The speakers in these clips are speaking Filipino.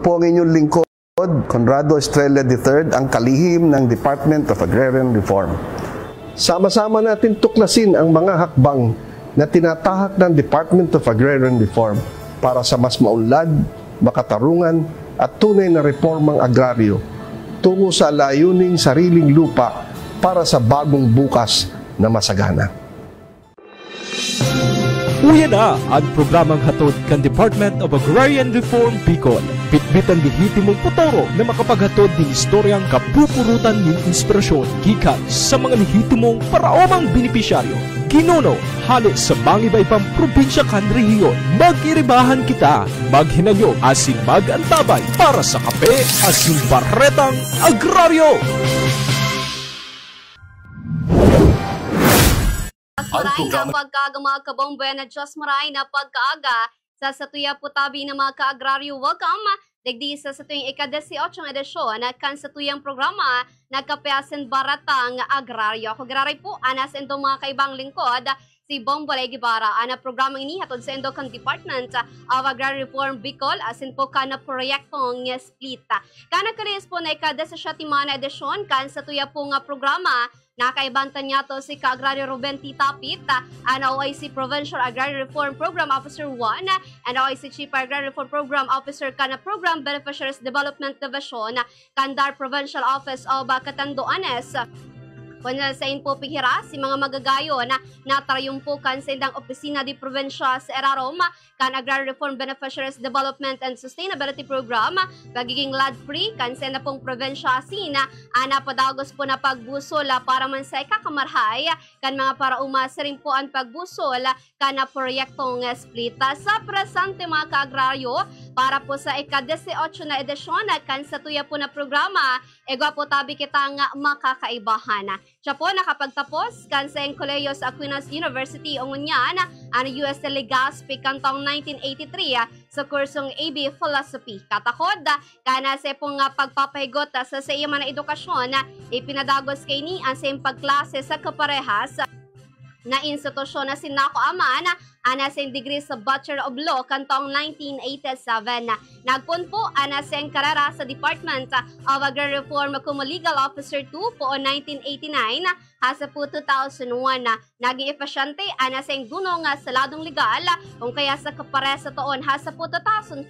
po ang inyong lingkod, Conrado Estrella III, ang kalihim ng Department of Agrarian Reform. Sama-sama natin tuklasin ang mga hakbang na tinatahak ng Department of Agrarian Reform para sa mas maunlad, makatarungan at tunay na reformang agraryo tungo sa layuning sariling lupa para sa bagong bukas na masagana. Uya na ang programang hatod kan Department of Agrarian Reform Bicol. Bitbitan lehitimong potoro na makapaghatod ng istoryang kapupurutan ng inspirasyon gikan sa mga lehitimong paraomang benepisyaryo. Ginuno, halos sa bangibay pang probinsya kan rehiyon. Mag-iribahan kita, maghinanyo asin mag-antabay para sa kape asin baretang agraryo. Maray na pagkaaga mga kabombe na Diyos maray na pagkaaga sa satuya putabi na mga ka-agraryo. Welcome! Dagdi sa tuwing ika-18 edisyon na kan sa tuyang programa na Kapeasin Baratang Agraryo. Ako graray po, anas ito mga kaibang lingkod, si Bombolay Guevara. Ana programang ini hatod sa Endocan Department of Agrarian Reform Bicol asin po ka na proyektong split. Kana kalis po na ika-17 edisyon kan sa tuya po nga programa nakaibantan niya to si Ka-Agraryo Ruben T. Tapit, ang OIC Provincial Agrarian Reform Program Officer 1, and OIC Chief Agrarian Reform Program Officer kana Program Beneficiaries Development Division, Kandar Provincial Office of Catanduanes. Kung sa po pighira, si mga magagayo na natarayumpukan sa indang opisina di probinsya sa Erarom, kan Agrarian Reform Beneficiaries Development and Sustainability Program, pagiging LAD-free, kan sa pong probinsya sina, ana padagos po na pagbusol para man sa ikakamarhay, kan mga para umasirin po ang pagbusol, kan na proyektong split. Sa presente mga ka-agraryo, para po sa ika-18 na edisyon, kan sa tuya po na programa, egwa po tabi kita nga makakaibahan. Siya po nakapagtapos kan sa Colegio sa Aquinas University o ngunyan ang UST Legazpi kantong 1983 sa kursong AB Philosophy. Katakod kana sa pong pagpapahigot sa iya man edukasyon ipinadagos kay ni ang sa pagklase sa kaparehas na institusyon na sinako aman ana sa degree sa Bachelor of Law kantong 1987. Nagpun po ana sa karera sa Department of Agrarian Reform como Legal Officer 2 po 1989 hasa po 2001. Naging epesyente ana sa dunong sa ladong legal kung kaya sa kapare sa taon hasa po 2005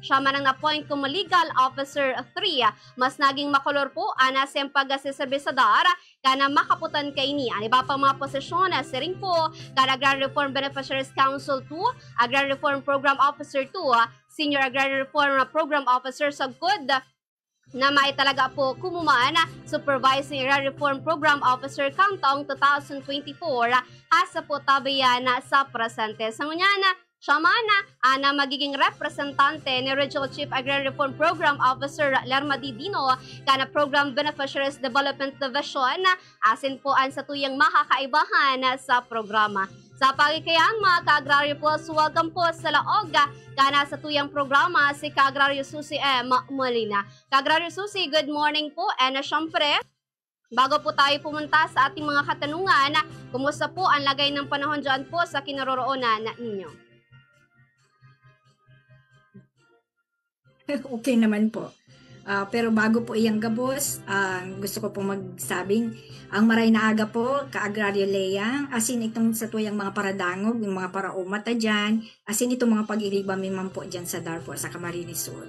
siya man ang na-appoint como Legal Officer 3. Mas naging makolor po ana sa pag-asiserbisadar kana makaputan kay ni ani ba pa mga posisyon na siring po kana Agrarian Reform Beneficiaries Council 2, Agrarian Reform Program Officer 2, Senior Agrarian Reform Program Officer sa GUD na maitalaga po kumumaan Supervising Agrarian Reform Program Officer kantong 2024 asa po tabayan sa presente. Sa ngunyana siya mana ana magiging representante ni Regional Chief Agrarian Reform Program Officer Lerma Didino kana Program Beneficiaries Development Division asin po ang sa tuyang makakaibahan sa programa. Sa pagkikayang mga ka-agraryo po, welcome po sa laog kana sa tuyang programa si Ka-Agraryo Susie M. Molina. Ka-Agraryo Susie, good morning po. And syempre, bago po tayo pumunta sa ating mga katanungan, kumusta po ang lagay ng panahon dyan po sa kinaroroonan ninyo? Okay naman po. Pero bago po iyang gabos, gusto ko pong magsabing ang maray na aga po, ka-agraryo leyang, asin itong sa tuyang mga paradangog, yung mga paraumata dyan, asin itong mga pag-iriba miman po dyan sa Darfur, sa Camarines Sur.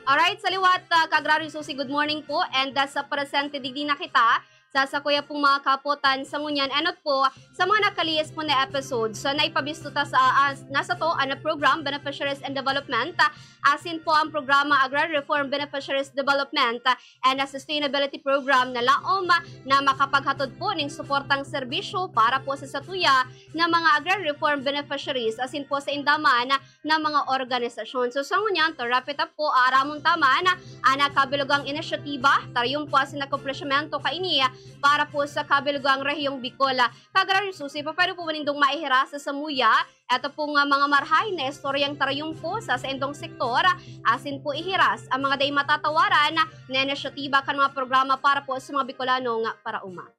Alright, sa liwat, ka-agraryo Susie, good morning po. And sa presente, digdi na kita sa kuya pong mga kapotan sa ngunyan. Anot po, sa mga nakaliyas po na episode, so naipabisto ta sa nasa to ang program Beneficiaries and Development, asin po ang programa Agrarian Reform Beneficiaries Development and Sustainability Program na laom na makapaghatod po ng suportang serbisyo para po sa satuya na mga Agrarian Reform Beneficiaries, asin po sa indaman na mga organisasyon. So sa ngunyan, to wrap it up po, aramon taman, kabilugang inisyatiba, tarayong po asin na komplesymento kainiya para po sa kabilugang rehiyong Bicol. Ka-Agraryo Susie, paano po manindong maihira sa Samuya? Ito po nga mga marhay na istoryang tarayong po sa endong sektor, asin po ihiras ang mga day matatawaran na inisyatiba kan mga programa para po sa mga Bicolanong parauma.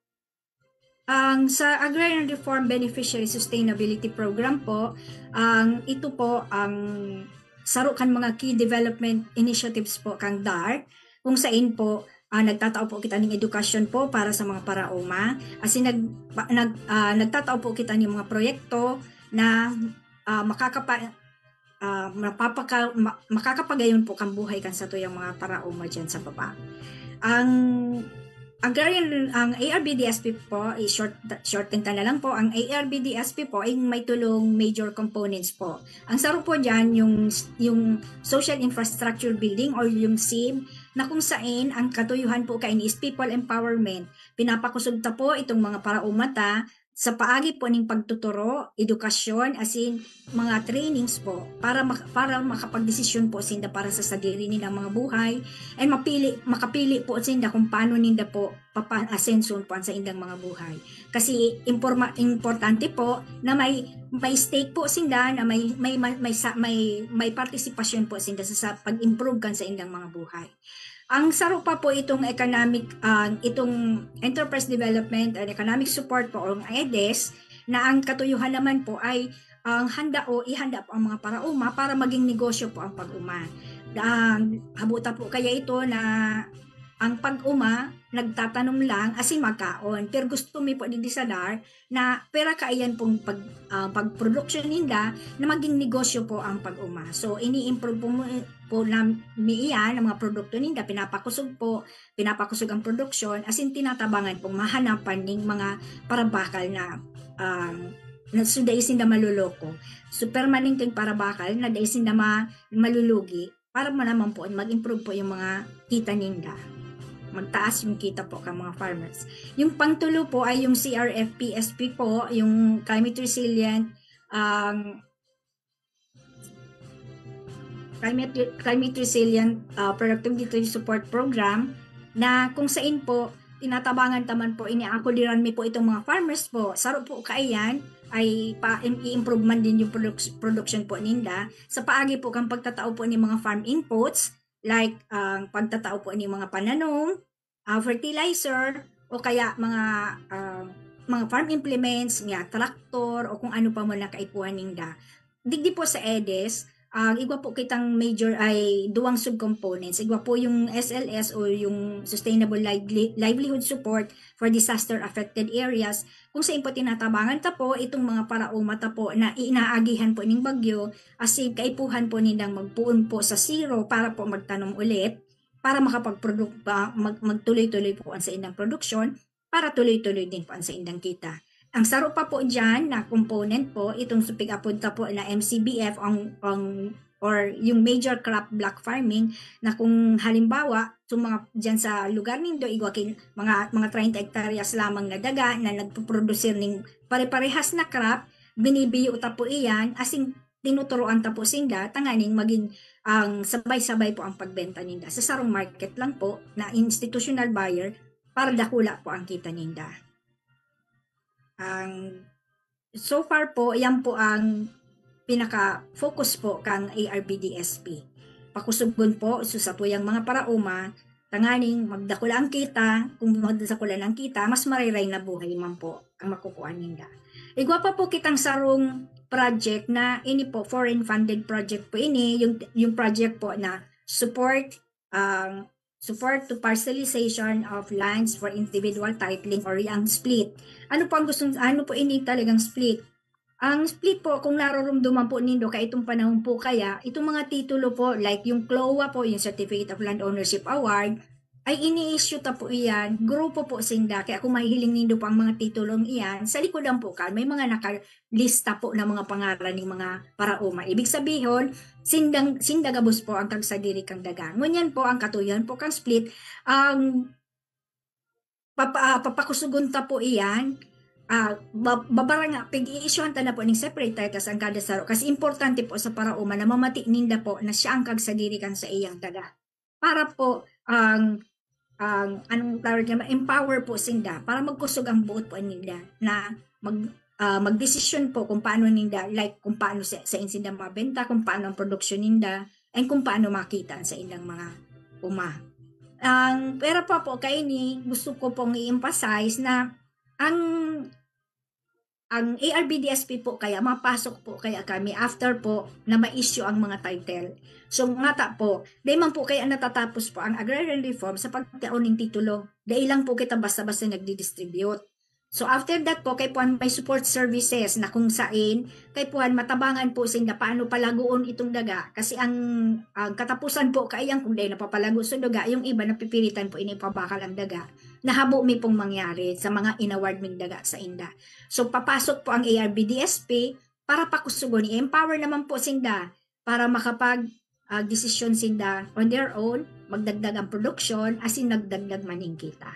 Sa Agrarian Reform Beneficiary Sustainability Program po, ito po ang saro kan mga key development initiatives po kang DART, kung saan po nagtatao po kita ng edukasyon po para sa mga parauma. Nagtatao po kita ng mga proyekto na makakapagayon po kang buhay kan sa tuyang mga parauma dyan sa baba. Ang ARBDSP po, shorten na lang po, ang ARBDSP po ay may tulong major components po. Ang saro po dyan, yung Social Infrastructure Building or yung SIB, na kung saan ang katuyuhan po kain is people empowerment. Pinapakusugta po itong mga paraumata sa paagi po ng pagtuturo, edukasyon, as in mga trainings po para makapagdesisyon po sinda para sa sarili nilang mga buhay and makapili po sinda kung paano ninda po papa-asenson po sa indang mga buhay. Kasi importante po na may stake po sinda, na may partisipasyon po sinda sa pag-improve kan sa indang mga buhay. Ang saro pa po itong itong Enterprise Development and Economic Support po o EDES, na ang katuyuhan naman po ay ihanda po ang mga parauma para maging negosyo po ang pag-uma. Habuta po kaya ito na ang pag-uma nagtatanong lang asin magkaon, pero gusto mi po din sa DAR na pera kaayan pong pag-production nila na maging negosyo po ang pag-uma. So ini-improve po na miiyan ang mga produkto nila, pinapakusog ang production asin tinatabangan pong mahanapan ng mga parabakal na sudaisin na maluloko. So permanenteng parabakal na daisin na malulugi para naman po mag-improve po yung mga kita nila. Magtaas yung kita po ng mga farmers. Yung pangtulo po ay yung CRFPSP po, yung Climate Resilient Productivity Support Program, na kung saan po tinatabangan taman po iniakuliran mi po itong mga farmers po. Saro po kaayan ay i-improve man din yung production po ninda sa paagi po kang pagtatao po ni mga farm inputs, like pagtatao po ni mga pananom, fertilizer, o kaya mga farm implements, traktor, o kung ano pa mo na kaipuhan ninda. Digdi po sa EDES, igwa po kitang major ay duwang subcomponents. Igwa po yung SLS o yung Sustainable Livelihood Support for Disaster Affected Areas, kung saan po tinatabangan ta po itong mga parauma ta po na inaagihan po ng bagyo, asi kaipuhan po nilang magpuon po sa zero para po magtanom ulit, para magtuloy-tuloy po ang sa indang produksyon, para tuloy-tuloy din po ang sa indang kita. Ang saro pa po dyan na component po, itong supig-apunta po na MCBF or yung major crop block farming, na kung halimbawa, dyan sa lugar nindo, igwakin mga 30 hektaryas lamang na daga na nagpuproducer ng pare-parehas na crop, binibiyo ta po iyan, asing tinuturoan ta po sinda, tanganing maging sabay-sabay po ang pagbenta ninda. Sa sarong market lang po, na institutional buyer, para dakula po ang kita ninda. So far po, yan po ang pinaka-focus po kang ARBDSP. Pakusugon po sa tuyang mga parauma, tanganing magdakula ang kita, kung magdakula ng kita, mas mariray na buhay man po ang makukuha ninda. Igwa pa po kitang sarong project na ini po, foreign funded project po ini, yung project po na support to parcelization of lands for individual titling or yung split. Ano po ini talagang split? Ang split po, kung narorumduman po nindo itong panahon po kaya, itong mga titulo po, like yung CLOA po, yung Certificate of Land Ownership Award, ay ini-issue ta po iyan, grupo po sinda, kaya kung mahihiling nindo po ang mga titulong iyan, sa likodan po may mga nakalista po na mga pangalan ng mga parauma. Ibig sabihin, sindagabos po ang kagsadiri kang daga. Ngunyan po ang katuyan po kang split, papakusugon ta po iyan, babarang pag-i-issuehan ta na po ng separate titles ang kada saro, kasi importante po sa parauma na mamati ninda po na siya ang kagsadiri kang sa iyang daga. Para po anong tawag niya, empower po sinda para magkusog ang buot po nila na magdesisyon po kung paano ninda, like kung paano sa insinda mabenta, kung paano ang produksyon ninda, and kung paano makita sa ilang mga pero pa po kaini gusto ko pong i-emphasize na ang ang ARBDSP po kaya, mapasok po kaya kami after po na ma-issue ang mga title. So ngata po, di man po kaya natatapos po ang agrarian reform sa pagkaroon ng titulo. Dahil lang po kita basta-basta nagdi-distribute. So after that po, kay puan may support services na kung saan, kay puan matabangan po sinda paano palaguon itong daga. Kasi ang katapusan po kayang kung dahil napapalago sa daga, yung iba napipilitan po inipabakal ang daga. Nahabo mi pong mangyari sa mga inaward ming daga sa inda. So papasok po ang ARBDSP para pakusugon, i-empower naman po sinda para makapag desisyon sinda on their own, magdagdag ang production, asin nagdagdag maning kita.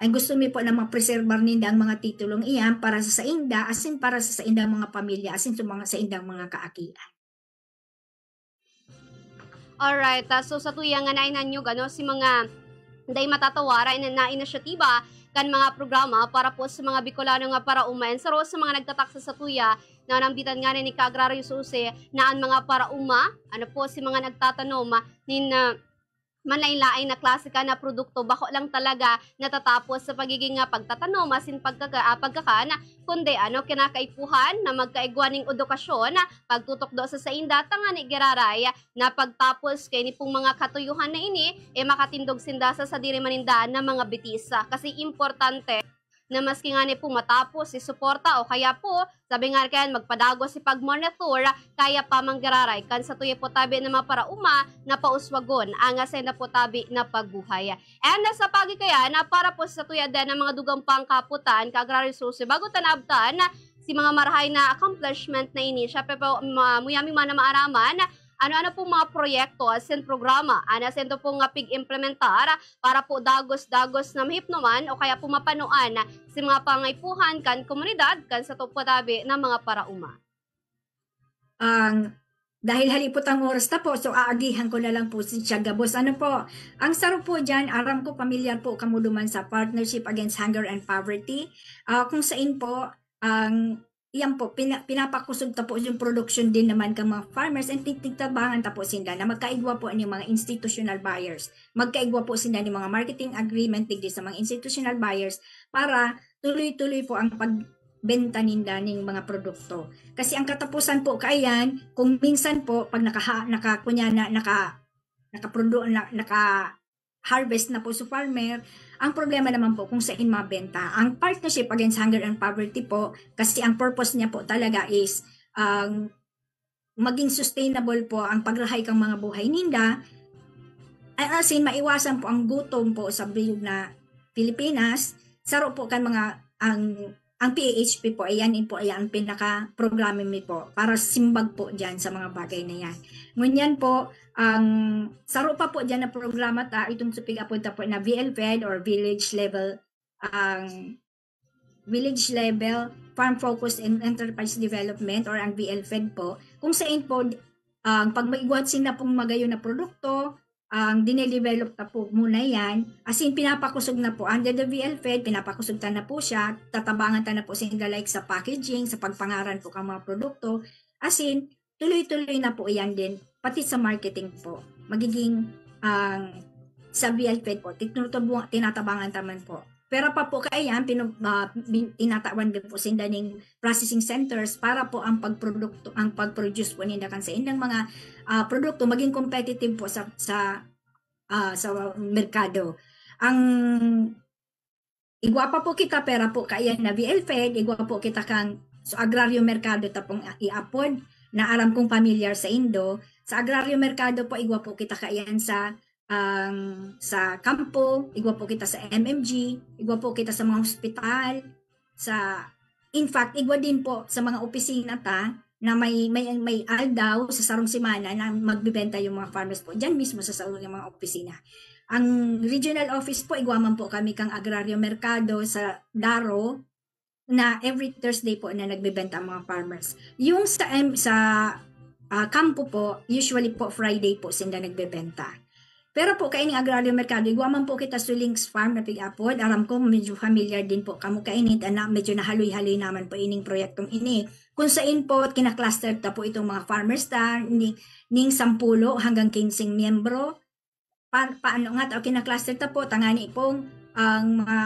Ang gusto mi po na mapreserbar ninda ang mga titulong iyan para sa inda, asin para sa indang mga pamilya, asin sa indang mga kaakian. Alright, so sa tuyang nga nainan nyo, si mga day matatawara na inisyatiba kan mga programa para po sa mga Bicolano nga para umain. Sa mga nagtataksa sa tuya, na nambitan nga ni Ka-Agrario Susi na ang mga para uma, si mga nagtatanong, manlain-lain na klasika na produkto, bako lang talaga natatapos sa pagiging pagtatanom, asin pagkakaan, kundi kinakaipuhan na magkaigwaning edukasyon, pagtutok do sa inda, tanga ni Geraray, na pagtapos kay ni pong mga katuyuhan na ini, makatindog sinda sa diri manindaan na mga bitisa. Kasi importante na maski nga ni po matapos suporta o kaya po sabi nga kayan magpadago si pagmonitor kaya pa manggararay kan sa tuya po tabi na mga para uma na pauswagon ang asenda po tabi na pagbuhay. And sa pagi kaya na para po sa tuya din ng mga dugang pangkaputan Ka-Agrario Susi bago tanabtan si mga marahay na accomplishment na ini siya pero muyami man na maaraman ano-ano pong mga proyekto asin programa, asin to pong pig-implementar para po dagos-dagos na mahipnuman o kaya pumapanuan si mga pangaipuhan kan komunidad kan sa tupatabi ng mga parauma. Dahil halipot ang oras na po, so aagihan ko na lang po si Tiaga Boss. Ano po, ang saro po dyan, aram ko pamilyar po kamuluman sa Partnership Against Hunger and Poverty. Kung saan po, iyan po, pinapakusog ta po yung production din naman ng mga farmers and tigtabangan ta po sila na magkaigwa po ang mga institutional buyers. Magkaigwa po sila ng mga marketing agreement digdi sa mga institutional buyers para tuloy-tuloy po ang pagbenta ninda ng mga produkto. Kasi ang katapusan po kaayan, kung minsan po pag naka-harvest na po sa farmer, ang problema naman po kung saan mabenta. Ang Partnership Against Hunger and Poverty po, kasi ang purpose niya po talaga is maging sustainable po ang pagrahay ng mga buhay ninda, asin maiwasan po ang gutom po sa bilog na Pilipinas. Saro po kan mga ang PAHP po, ayan ang pinaka-programming po para simbag po dyan sa mga bagay na yan. Ngunyan po, ang saro pa po dyan na programa itong supig apunta po na VLFED or Village Level Farm Focused and Enterprise Development or ang VLFED po, kung saan po, pag maigwat sila pong magayon na produkto, ang dinedevelop na po muna yan, asin pinapakusog na po under the VLFED, pinapakusog na po siya, tatabangan na po sila like sa packaging, sa pagpangaran po ng mga produkto, asin tuloy-tuloy na po yan din, pati sa marketing po, magiging sa VLFED po, tinatabangan naman po. Pero pa po kaya tinatawan din po sila ng processing centers para po ang pag-produce po nila kan sa indang mga produkto maging competitive po sa merkado. Ang igwa pa po kita pera po kaya na VLFED, igwa po kita kang so agraryo merkado tapong iapon na aram kong familiar sa Indo. Sa agraryo merkado po igwa po kita kayan sa kampo, igwa po kita sa MMG, igwa po kita sa mga hospital, in fact, igwa din po sa mga opisina na may aldaw sa sarong simana na magbibenta yung mga farmers po, dyan mismo sa sarong mga opisina. Ang regional office po, igwa man po kami kang agraryo merkado sa Daro, na every Thursday po na nagbibenta ang mga farmers. Yung sa kampo po, usually po Friday po sila nagbibenta. Pero po kaining agraryo merkado, igwaman po kita sa Links Farm na pig-apod. Aram ko, medyo familiar din po kamo kainit, medyo nahaloy-haloy naman po ining proyektong ini. Kung saan po, kinakluster ta po itong mga farmers ning 10 hanggang 15 miyembro. Paano nga ta, kinakluster ta po, tangani pong ang mga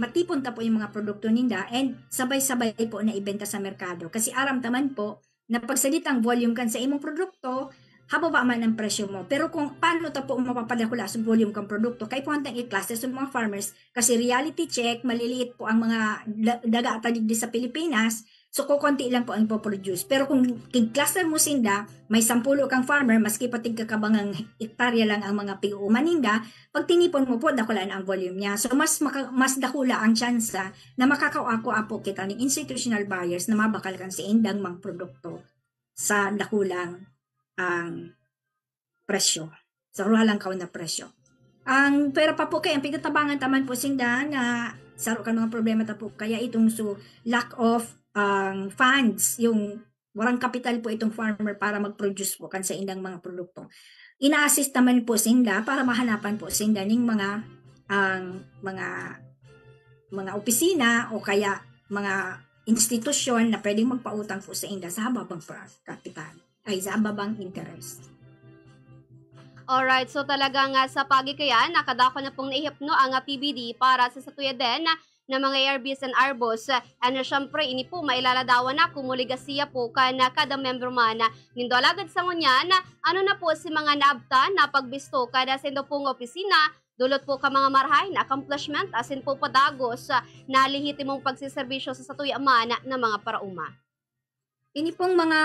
matipon ta po yung mga produkto ninda and sabay-sabay po na ibenta sa merkado. Kasi aram taman po na pagsalitang volume kan sa imong produkto, hababa man ang presyo mo. Pero kung paano ta po mapapadakula sa volume kang produkto, kay po hantang i-klase sa mga farmers kasi reality check, maliliit po ang mga daga at di sa Pilipinas. So, kukunti lang po ang ipoproduce. Pero kung cluster mo sinda, may 10 kang farmer, maski patig kakabangang hektarya lang ang mga pig-uuman ninda, pag tinipon mo po, dakulaan ang volume niya. So, mas dakula ang tsansa na makakaako-apo kita ng institutional buyers na mabakalkan si indang mga produkto sa dakulang ang presyo. Sa ruhalang kaon na presyo. Ang pera pa po kaya, ang pigatabangan taman po sinda na saro ka mga problema ta po kaya itong lack of funds, yung walang kapital po itong farmer para mag-produce po kan sa indang mga produkto. Ina-assist naman po sinda para mahanapan po sinda ng mga opisina o kaya mga institusyon na pwedeng magpautang po sa inda sa hababang kapital ay sa hababang interest. Alright, so talagang sa pagikayan, nakadako na pong naihipno ang PBD para sa satuya din na mga ARBs and ARBOs. Ano syempre, ini po mailaladawan na kumuligasiya po ka na kada member man nindo alagad sa ngunyan. Ano na po si mga naabta na pagbisto kada sendo pong opisina, dulot po ka mga marhay na accomplishment asin po padagos na lehitimong pagsiservisyo sa satuya man na mga parauma. Ini pong mga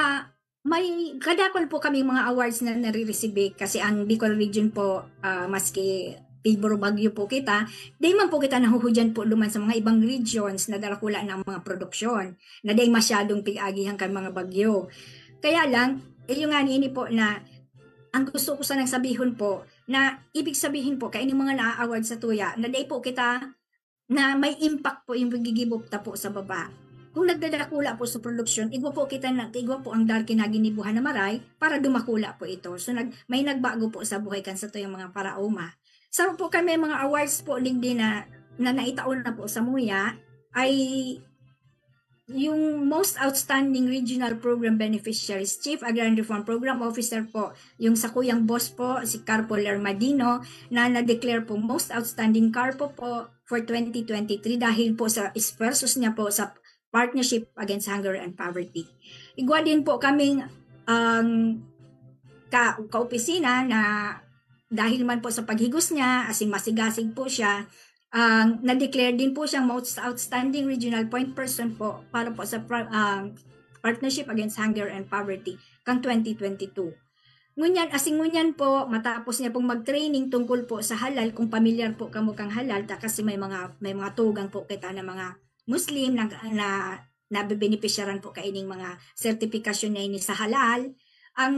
may kadakol po kami mga awards na nare-receive kasi ang Bicol region po maski Piboro Bagyo po kita, di man po kita nahuhudyan po luman sa mga ibang regions na darakula ng mga produksyon na di masyadong pig-agihan kan mga bagyo. Kaya lang, yung nga ini po na ang gusto ko sanang sabihin po na ibig sabihin po kaya mga na-award sa tuya na di po kita na may impact po yung pagigibop ta po sa baba. Kung nagdadakula po sa produksyon, igwa po ang darki na ginibuhan na maray para dumakula po ito. So may nagbago po sa buhay kan sa to yung mga parauma. Sa po kami mga awards po din na naitaon na po sa MUYA ay yung Most Outstanding Regional Program Beneficiaries, Chief Agrarian Reform Program Officer po, yung sa kuyang boss po, si Carpo Lermadino, na na-declare po Most Outstanding Carpo po for 2023 dahil po sa esforsos niya po sa Partnership Against Hunger and Poverty. Igwa din po kaming kaopisina na dahil man po sa paghigos niya, asin masigasig po siya, na-declare din po siyang Most Outstanding Regional Point Person po para po sa Partnership Against Hunger and Poverty kang 2022. Ngunyan po, matapos niya pong mag-training tungkol po sa halal, kung pamilyar po kamo kang halal, kasi may mga tugang po kita na mga Muslim na nabebenepisyaran po kaining mga sertifikasyon na ini sa halal. Ang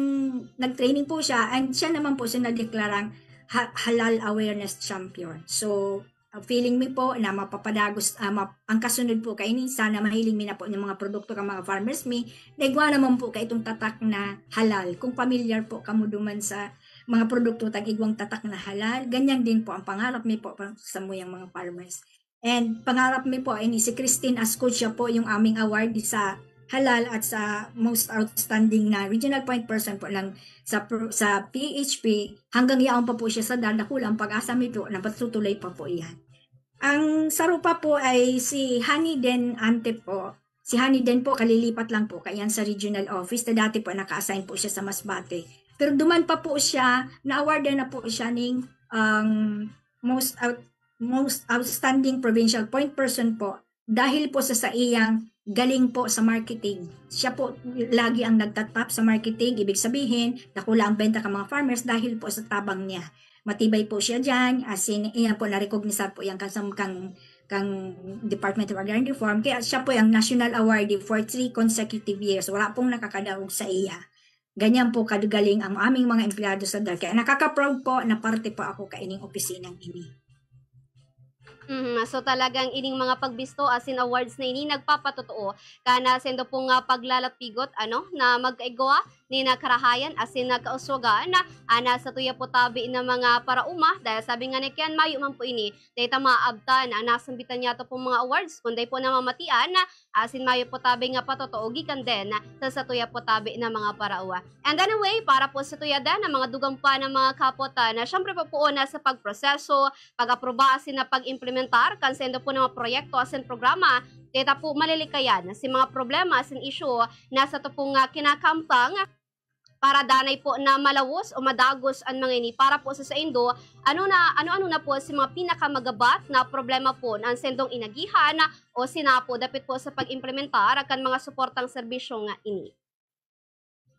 nag-training po siya and siya naman po siya na-deklarang halal awareness champion. So, feeling mi po na mapapadagos, ang kasunod po kainin, sana mahiling mi na po ng mga produkto ng mga farmers mi, naigwa naman po ka itong tatak na halal. Kung familiar po kamo duman sa mga produkto tag igwang tatak na halal, ganyan din po ang pangarap mi po sa muyang mga farmers. And pangarap mi po ay ni si Christine Ascutia po yung aming award sa halal at sa Most Outstanding na Regional Point Person po lang sa PHP. Hanggang yaon pa po siya sa dadakulang pag-asa mi po na patutuloy pa po iyan. Ang sarupa po ay si Honey Den Ante po. Si Honey Den po kalilipat lang po kayan sa regional office na dati po naka-assign po siya sa Masbate. Pero duman pa po siya, na-awardan na po siya ng Most Outstanding Provincial Point Person po dahil po sa iyang galing po sa marketing. Siya po lagi ang nagtatap sa marketing, ibig sabihin, nakula ang benta ng mga farmers dahil po sa tabang niya. Matibay po siya dyan, as in, iyan po na-recognize po yung kang Department of Agrarian Reform, kaya siya po yung National Awardee for 3 consecutive years. Wala pong nakakadaog sa iya. Ganyan po kadagaling ang aming mga empleyado sa DAR. Kaya nakaka-proud po na parte po ako kaining opisinang ini. So talagang ining mga pagbisto asin awards na ini nagpapatotoo kana sendo po nga paglalapigot na mag-igawa ni nakarahayan asin nakauswagan ana sa tuya po tabi na mga parauma dahil sabi nga ni Ken mayo man po ini data maabtan ang nasambitan niya to po mga awards kundi po namamatian asin mayo po tabi nga patotoo gikan din sa tuya po tabi na mga paraua. And anyway, para po sa tuya din ang mga dugang pa ng mga kapota na syempre po una sa pagproseso, pag-aproba asin na pag-implementar kansendo po ng mga proyekto asin programa data po malilikayan si mga problema asin issue nasa to pong kinakampang para danay po na malawos o madagos ang mga ini para po sa indo ano na po si mga pinakamagabat na problema po ang sendong inagihan o sinapo dapit po sa pag-implementar akan mga suportang serbisyo nga ini.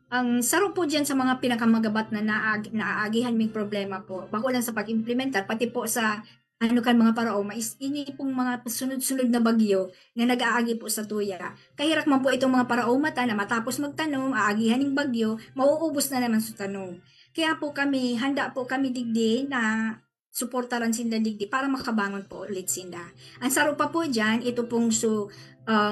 Ang saro po dyan sa mga pinakamagabat na naaagihan ming problema po, bako lang sa pag-implementar, pati po sa mga paraoma, is ini pong mga sunod-sunod na bagyo na nag-aagi po sa tuya. Kahirap man po itong mga paraoma na matapos magtanong, aagihan ng bagyo, mauubos na naman sa tanong. Kaya po handa po kami digdi na suportaran sinda digdi para makabangon po ulit sinda. Ang saro pa po dyan, ito pong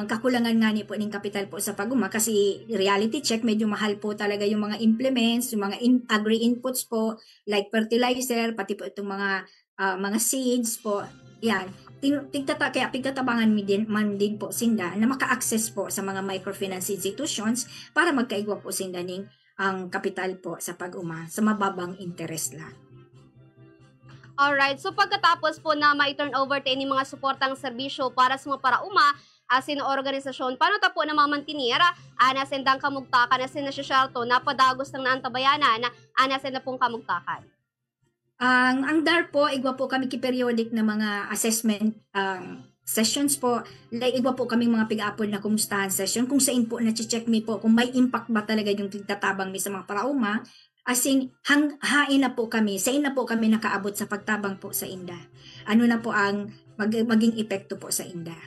kakulangan nga ni po ng kapital po sa paguma kasi reality check, medyo mahal po talaga yung mga implements, yung mga agri-inputs po, like fertilizer, pati po itong mga seeds po, yan. Kaya pigtatabangan man din po sinda na maka-access po sa mga microfinance institutions para magkaigwa po sinda ning ang kapital po sa pag-uma sa mababang interest lang. Alright, so pagkatapos po na ma-turn over tayo ng mga suportang serbisyo para sa mga parauma, asin organisasyon, paano ta po na mamantinira, ana sendang kamugtakan, asin na sisyalto, napadagos ng naantabayanan, ana senda pong kamugtakan. Ang DAR po, igwa po kami ki-periodic na mga assessment sessions po. Like, igwa po kami mga pig-apod na kumustahan session. Kung saan po, na-check mi po kung may impact ba talaga yung tigtatabang mi sa mga parauma. Asing, hain na po kami, sain na po kami nakaabot sa pagtabang po sa inda. Ano na po ang maging epekto po sa inda.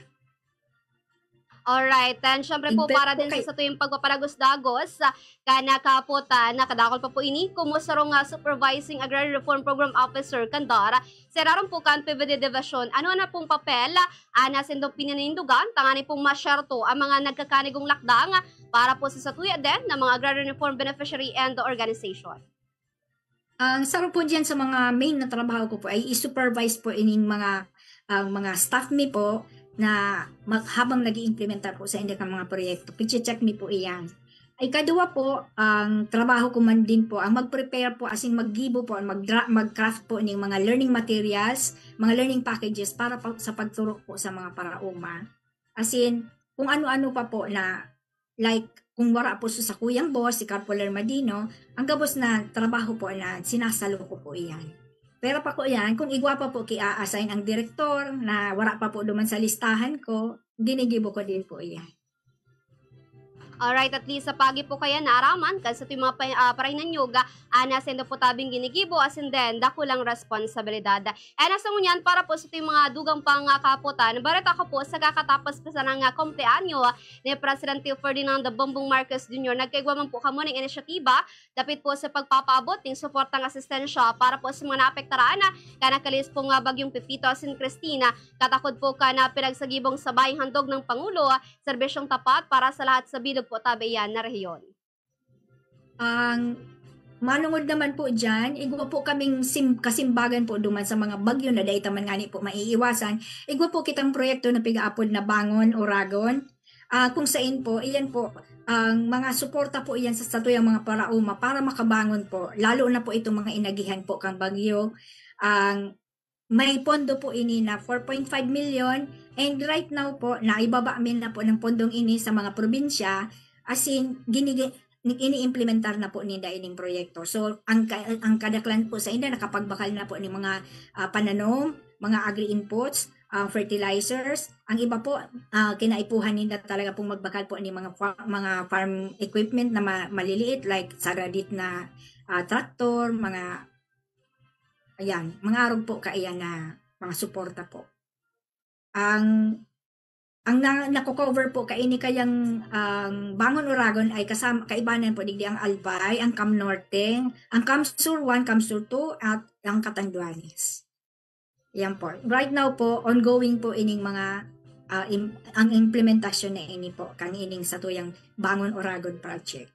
Alright, and syempre po para din sa tuyong pagpaparagos-dagos kana kapota nakadakol pa po ini kumusta ro nga Supervising Agrarian Reform Program Officer Kandara seraron po kan PVD Division ano na pong papel ana sendong pinanindugan tangani pong masyerto ang mga nagkakanigong lakdang para po sa tuya din ng mga Agrarian Reform Beneficiary and the organization. Ang saro po diyan sa mga main na trabaho ko po ay i-supervise po ining mga staff mi po na habang nag-i-implementar po sa indang mga proyekto. Piche-check mi po iyan. Ay kadua po, ang trabaho ko man din po, ang mag-prepare po, as in mag-gibo po, mag-craft po ng mga learning materials, mga learning packages para sa pagturo po sa mga parauma. As in, kung ano-ano pa po na, like, kung wala po sa kuyang boss, si Carpoler Madino, ang gabos na trabaho po na sinasalo ko po iyan. Pero pa ko yan, kung igwa pa po ki-assign ang direktor na wala pa po duman sa listahan ko, ginigibo ko din po yan. Alright, at least sa pagi po kaya naaraman kasi ito yung mga parainan yoga ana sendo po tabing ginigibo asin then dako lang responsibilidad. And asa ngunyan para po sa ito yung mga dugang pang kaputan, barat ako po sa kakatapos pa sa ng kumpleanyo ni Presidente Ferdinand Bongbong Marcos Jr. Nagkaigwa man po kamo ng inisyatiba dapit po sa pagpapaabot ng suportang asistensya para po sa mga naapektaraan kana kalis po nga bagyong Pepito asin Cristina katakod po ka na pinagsagibong sabay handog ng Pangulo serbisyong tapat para sa lahat sa bilog po tabi yan na rehiyon. Ang manungod naman po dyan, igwa po kaming kasimbagan po duman sa mga bagyo na dahil taman nga po maiiwasan. Igwa po kitang proyekto na pigaapod na Bangon Oragon. Kung saan po, iyan po, ang mga suporta po iyan sa statuyang mga parauma para makabangon po. Lalo na po itong mga inagihan po kang bagyo. May pondo po ini na 4.5 million and right now po, naibaba amin na po ng pondong ini sa mga probinsya as in, ini-implementar na po ni ining proyekto. So, ang kadaklan po sa inda, nakapagbakal na po ni mga pananom, mga agri-inputs, fertilizers. Ang iba po, kinaipuhan nila talaga pong magbakal po ni mga farm equipment na maliliit like saradit na tractor, mga arog po kaiyan na mga suporta po. Ang nako-cover po kaini kayang Bangon Oragon ay kasama kaibanan po digdi ang Albay, ang Cam Norte, ang Cam Sur 1, Cam Sur 2 at ang Catanduanes. Yan po. Right now po ongoing po ining mga ang implementasyon na ini po kang ining sa tuyang Bangon Oragon project.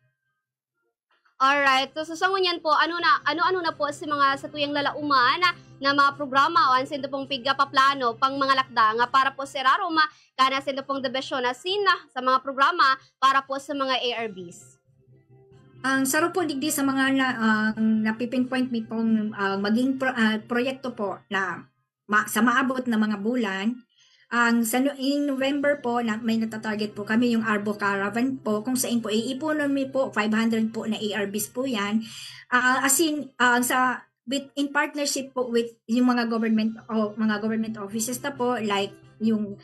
Alright, so sa ngunyan po, ano na po si mga sa tuyang lalauman na mga programa o ansin pong piga paplano pang mga lakda nga para po si Raroma kana sin pong debesyon na sina sa mga programa para po sa mga ARBs. Ang saro po digdi sa mga napipinpoint mi pong maging proyekto po na sa maabot na mga bulan. In November po, may natatarget po kami yung Arbo Caravan po, kung saan po iipunan mi po, 500 po na ARBs po yan. In partnership po with yung mga government offices na po, like yung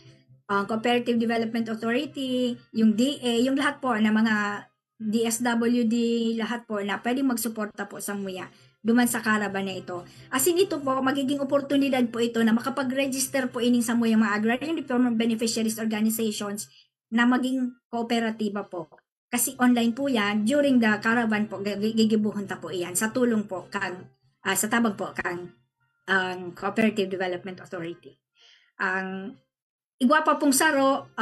Cooperative Development Authority, yung DA, yung lahat po na mga DSWD, lahat po na pwedeng magsuporta po sa MUYA duman sa caravan na ito. Ito po, magiging oportunidad po ito na makapag-register po ining sa MUYA mga Agrarian Reform Beneficiaries Organizations na maging kooperatiba po. Kasi online po yan, during the caravan po, gigibuhon ta po iyan sa tulong po sa tabang po Cooperative Development Authority. Igwa pa pong saro,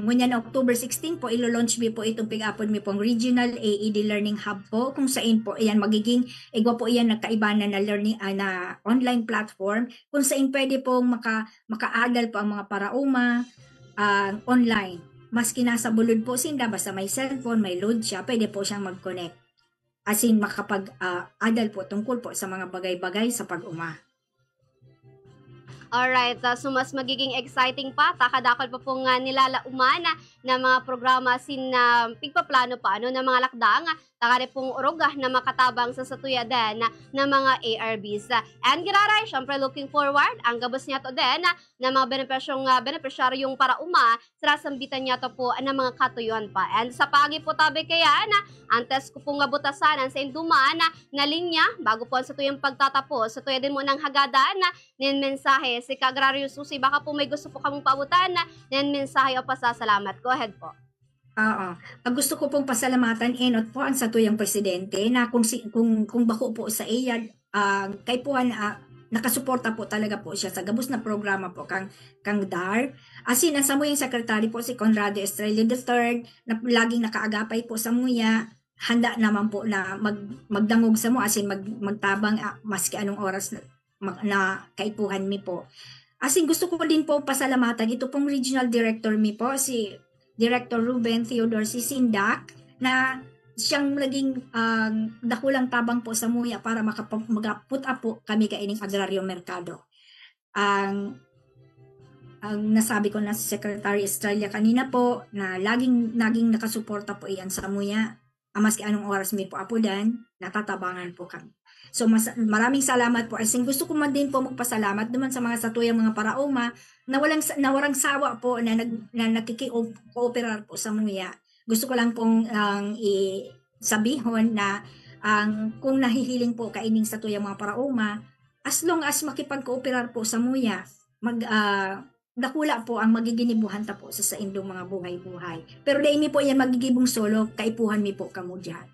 ngunyan October 16 po, ilo-launch po itong pig-upon mi pong Regional AED Learning Hub po, kung saan po iyan magiging, igwa po iyan nagkaibanan na learning, na online platform, kung saan pwede pong maka-adal po ang mga parauma online. Maski nasa bulod po sinda, basta may cellphone, may load siya, pwede po siyang mag-connect. Makapag-adal po tungkol po sa mga bagay-bagay sa pag-uma. Alright, so mas magiging exciting pa, takadakol pa po nga nilalauman na mga programa pigpaplano pa na mga lakdang, takari pong urugah na makatabang sa satuya din na mga ARBs. And giraray, syempre looking forward, ang gabos niya to din na mga benepisyaryong parauma, sarasambitan niya to po na mga katuyuan pa. And sa pagi po tabi kaya antes ko pong butasan sa induman na linya, bago po sa tuyang pagtatapos, sa tuya din mo ng hagadan nin mensahe si Kagrario Susi, baka po may gusto po kamong paabutan nin mensahe o pasasalamat. Go ahead po. Gusto ko pong pasalamatan enot po ang satuyang presidente na kung bako po sa iya kay po nakasuporta po talaga po siya sa gabos na programa po kang DAR. Ang samuyang secretary po si Conrado Estrella III na laging nakaagapay po sa MUYA, handa naman po na magdangog sa mo magtabang maski anong oras na kaipuhan mi po. Gusto ko din po pasalamatan ito pong regional director mi po si Director Ruben Theodore Sisindak na siyang naging dakulang tabang po sa MUYA para mag-put-up po kami kaining agraryo merkado. Ang nasabi ko na si Secretary Estrella kanina po na laging nakasuporta po iyan sa MUYA. Maski anong oras may po apudan, natatabangan po kami. So maraming salamat po. Gusto ko man din po magpasalamat naman sa mga satuyang mga parauma na walang sawa po na nakikikooperar po sa MUYA. Gusto ko lang pong sabihon na kung nahihiling po kaining satuyang mga parauma, as long as makipag-kooperar po sa MUYA, dakula po ang magiginibuhan ta po sa indong mga buhay-buhay. Pero dahil mi po yan magigibong solo, kaipuhan mi po kamo dyan.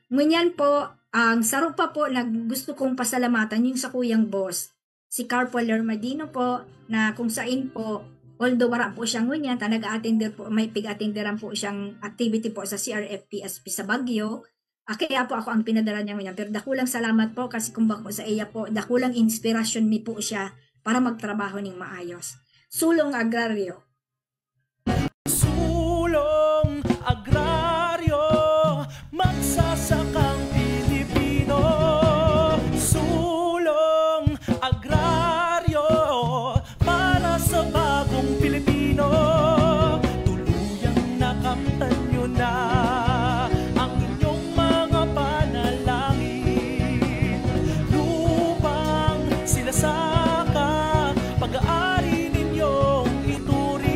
Ngunyan po, ang saro pa po na gusto kong pasalamatan yung sa kuyang boss, si Carpo Lermadino po, na kung saan po, although wala po siyang ngunyan, nag-attender po, may pig-attenderan po siyang activity po sa CRFPSP sa Baguio. Kaya po ako ang pinadala niya ngunyan. Pero dakulang salamat po kasi kung bako sa iya po, dakulang inspirasyon mi po siya para magtrabaho ng maayos. Sulong Agraryo. Sulong Agraryo, magsasakang Pilipino. Sulong Agraryo, para sa bagong Pilipino. Tuluyang nakamtan nyo na ang inyong mga panalangin. Lupang sinasaka, pag-aari ninyong ituri.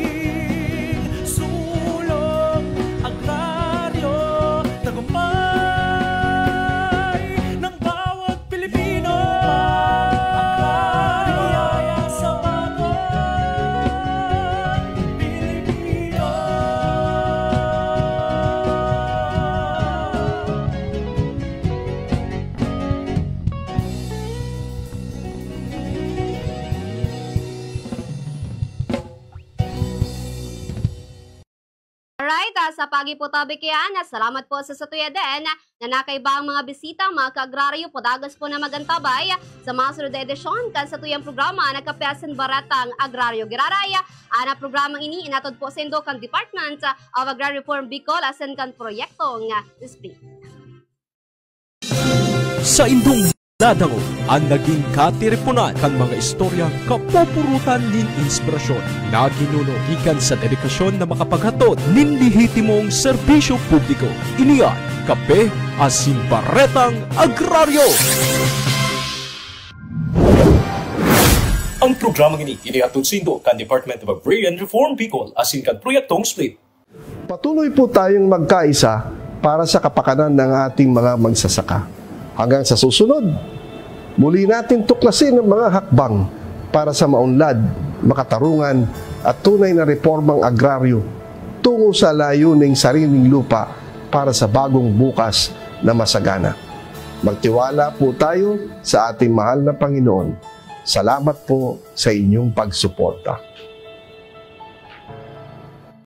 Alright, sa pagiputabi kaya salamat po sa satuya din na nakaibang mga bisita, mga kaagraryo, podagas po na magantabay sa mga sunod na edisyon kan sa tuyang programa na Kapiasan Baratang Agraryo Giraraya. Ana programang ini inatod po sa indo kan Department of Agrarian Reform Bicol asan kan proyektong display. Sa indong nadango ang naging katiripunan kan mga istorya kapupurutan nin inspirasyon na ginuno ikan sa dedikasyon na makapaghatod nin lehitimong serbisyo publiko. Iniyan, Kape Asin Baratang Agraryo. Ang programang ini inihatod sa indo kan Department of Agrarian Reform Bicol asin kan proyektong split. Patuloy po tayong magkaisa para sa kapakanan ng ating mga magsasaka. Hanggang sa susunod, muli natin tuklasin ang mga hakbang para sa maunlad, makatarungan at tunay na reformang agraryo tungo sa layuning sariling lupa para sa bagong bukas na masagana. Magtiwala po tayo sa ating mahal na Panginoon. Salamat po sa inyong pagsuporta.